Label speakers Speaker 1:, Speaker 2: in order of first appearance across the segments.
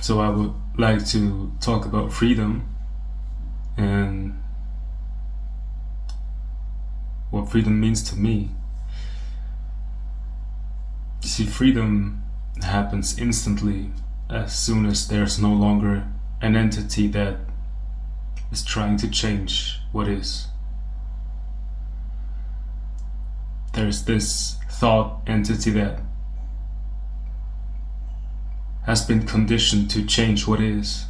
Speaker 1: So I would like to talk about freedom and what freedom means to me. You see, freedom happens instantly as soon as there's no longer an entity that is trying to change what is. There's this thought entity that has been conditioned to change what is.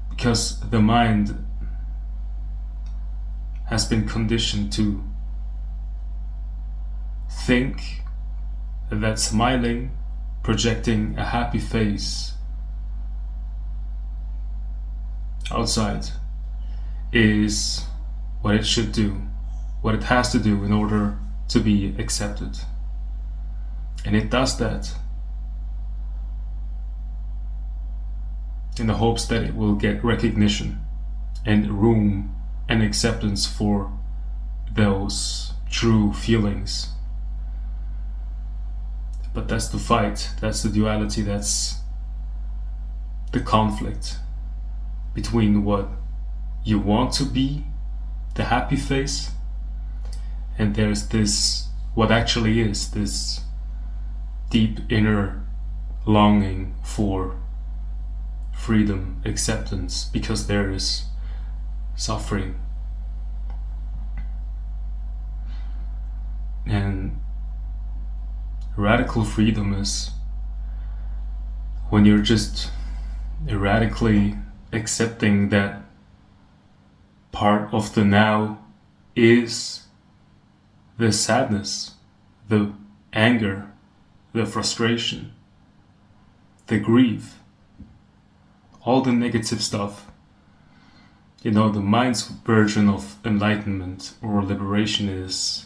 Speaker 1: Because the mind has been conditioned to think that smiling, projecting a happy face outside is what it should do, what it has to do in order to be accepted. And it does that in the hopes that it will get recognition and room and acceptance for those true feelings. But that's the fight, that's the duality, that's the conflict between what you want to be, the happy face, and there's this, what actually is, this deep inner longing for freedom, acceptance, because there is suffering. And radical freedom is when you're just radically accepting that part of the now is the sadness, the anger, the frustration, the grief, all the negative stuff. You know, the mind's version of enlightenment or liberation is,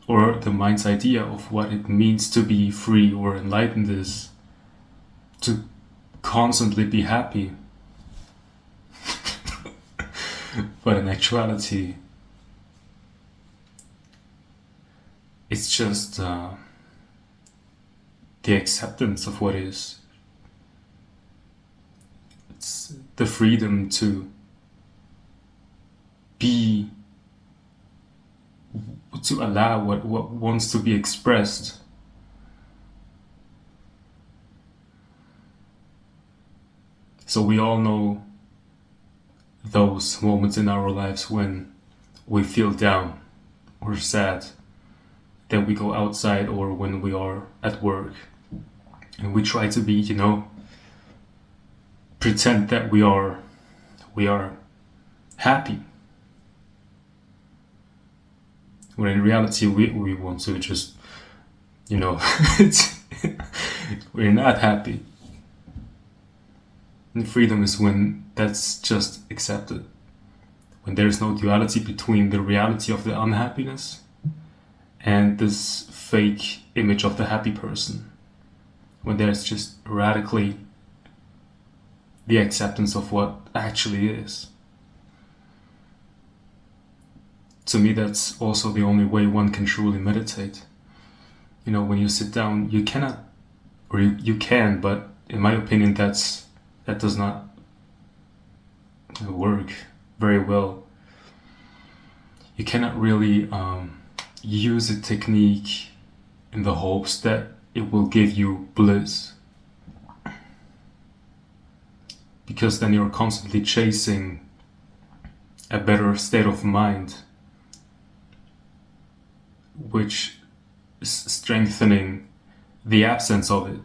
Speaker 1: or the mind's idea of what it means to be free or enlightened is to constantly be happy. But in actuality, it's just the acceptance of what is. It's the freedom to be, to allow what wants to be expressed. So we all know those moments in our lives when we feel down or sad, that we go outside, or when we are at work and we try to be, pretend that we are happy, when in reality we want to just, we're not happy. And freedom is when that's just accepted, when there's no duality between the reality of the unhappiness and this fake image of the happy person, when there's just radically the acceptance of what actually is. To me, that's also the only way one can truly meditate. When you sit down, you cannot, or you can, but in my opinion, that does not work very well. You cannot really use a technique in the hopes that it will give you bliss, because then you're constantly chasing a better state of mind, which is strengthening the absence of it,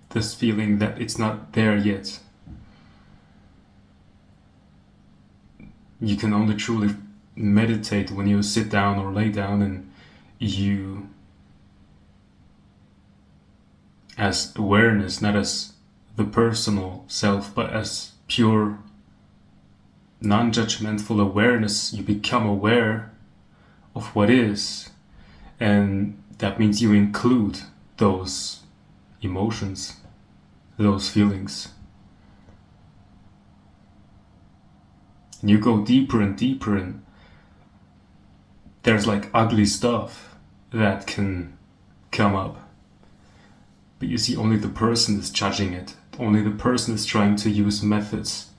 Speaker 1: this feeling that it's not there yet. You can only truly meditate when you sit down or lay down and you, as awareness, not as the personal self, but as pure non-judgmental awareness, you become aware of what is, and that means you include those emotions, those feelings. And you go deeper and deeper, and there's like ugly stuff that can come up. But you see, only the person is judging it. Only the person is trying to use methods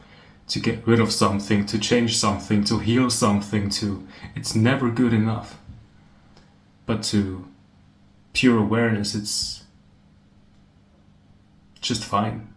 Speaker 1: to get rid of something, to change something, to heal something, to... It's never good enough. But to pure awareness, it's just fine.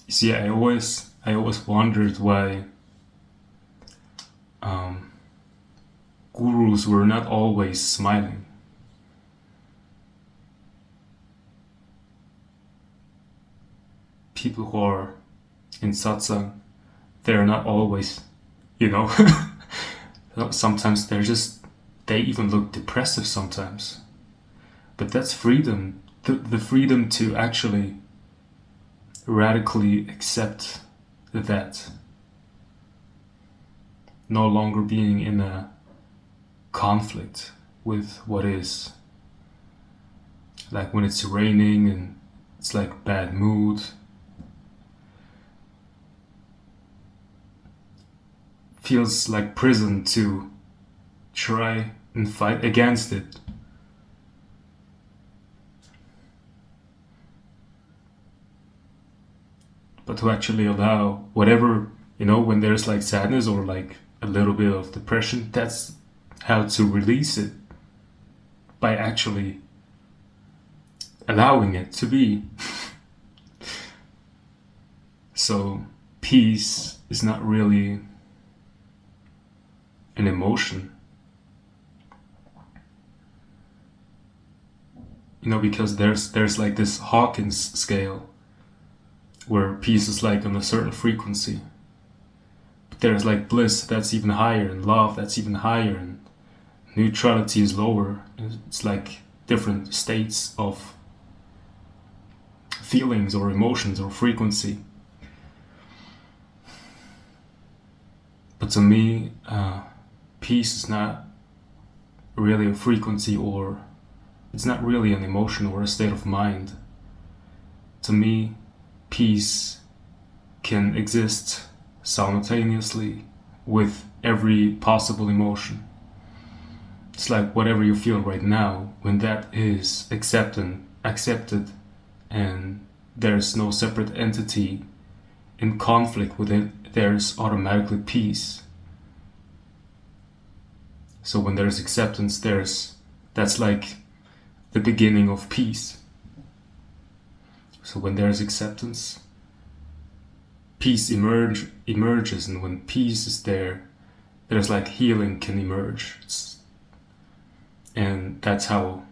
Speaker 1: You see, I always wondered why gurus were not always smiling. People who are in satsang, they're not always, sometimes they even look depressive sometimes. But that's freedom, the freedom to actually radically accept that. No longer being in a conflict with what is. Like when it's raining and it's like bad mood. Feels like prison to try and fight against it. But to actually allow whatever, when there's like sadness or like a little bit of depression, that's how to release it. By actually allowing it to be. So peace is not really an emotion. Because there's like this Hawkins scale where peace is like on a certain frequency. But there's like bliss that's even higher, and love that's even higher, and neutrality is lower. It's like different states of feelings or emotions or frequency. But to me, peace is not really a frequency, or it's not really an emotion or a state of mind. To me, peace can exist simultaneously with every possible emotion. It's like whatever you feel right now, when that is accepted, and there's no separate entity in conflict with it, there's automatically peace. So when there's acceptance, that's like the beginning of peace. So when there's acceptance, peace emerges, and when peace is there's like healing can emerge. And that's how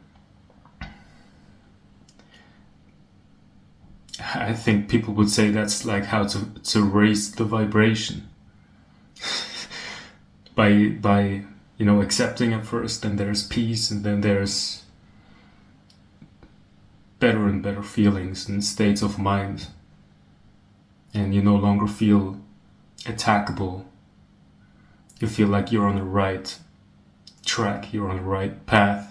Speaker 1: I think people would say that's like how to raise the vibration. by accepting at first, then there's peace, and then there's better and better feelings and states of mind. And you no longer feel attackable. You feel like you're on the right track, you're on the right path.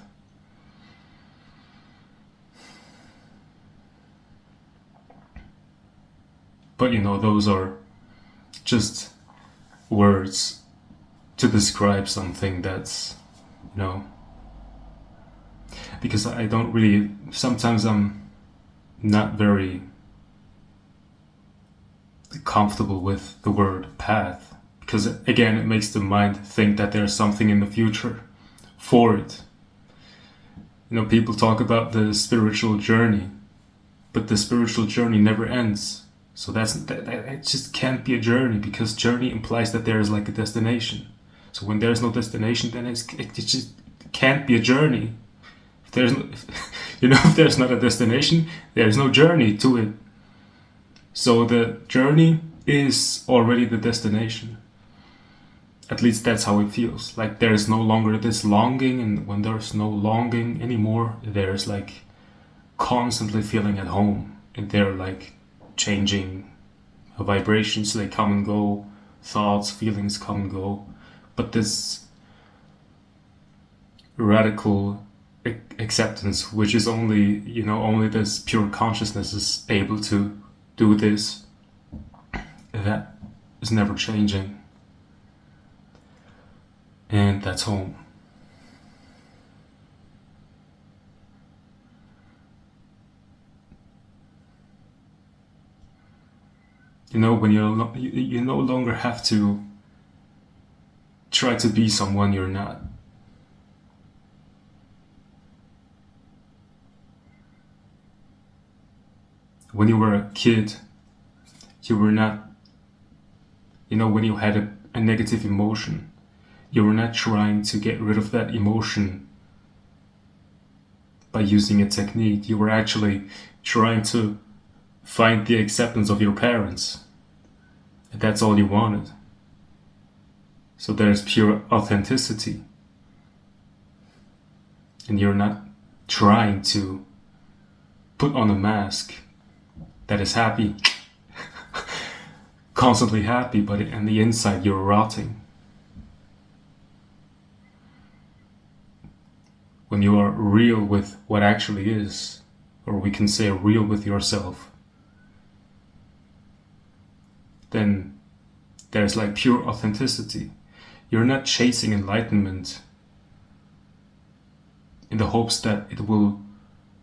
Speaker 1: But those are just words to describe something that's, because I don't really, sometimes I'm not very comfortable with the word path, because again, it makes the mind think that there's something in the future for it. People talk about the spiritual journey, but the spiritual journey never ends. So it just can't be a journey, because journey implies that there is like a destination. So when there's no destination, then it just can't be a journey. If there's not a destination, there's no journey to it. So the journey is already the destination. At least that's how it feels. Like there's no longer this longing, and when there's no longing anymore, there's like constantly feeling at home, and they're like changing vibrations. They come and go, thoughts, feelings come and go. But this radical acceptance, which is only, only this pure consciousness is able to do this. That is never changing. And that's home. When you no longer have to try to be someone you're not. When you were a kid, you were not, when you had a negative emotion, you were not trying to get rid of that emotion by using a technique. You were actually trying to find the acceptance of your parents. And that's all you wanted. So there's pure authenticity. And you're not trying to put on a mask that is happy, constantly happy, but on the inside you're rotting. When you are real with what actually is, or we can say real with yourself, then there's like pure authenticity. You're not chasing enlightenment in the hopes that it will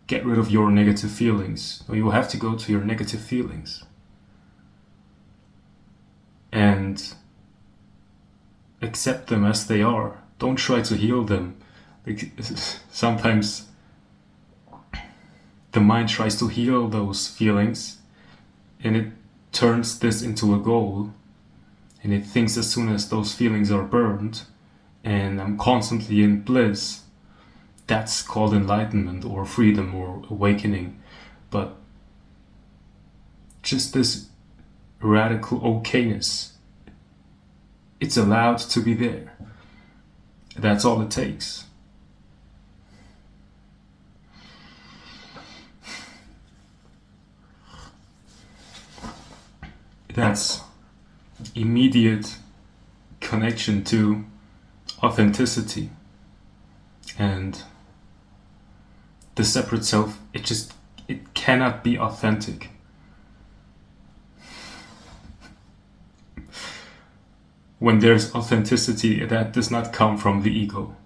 Speaker 1: get rid of your negative feelings. No, you have to go to your negative feelings and accept them as they are. Don't try to heal them. Sometimes the mind tries to heal those feelings and it turns this into a goal, and it thinks as soon as those feelings are burned and I'm constantly in bliss, that's called enlightenment or freedom or awakening. But just this radical okayness, it's allowed to be there. That's all it takes. That's immediate connection to authenticity, and the separate self, it cannot be authentic. When there's authenticity, that does not come from the ego.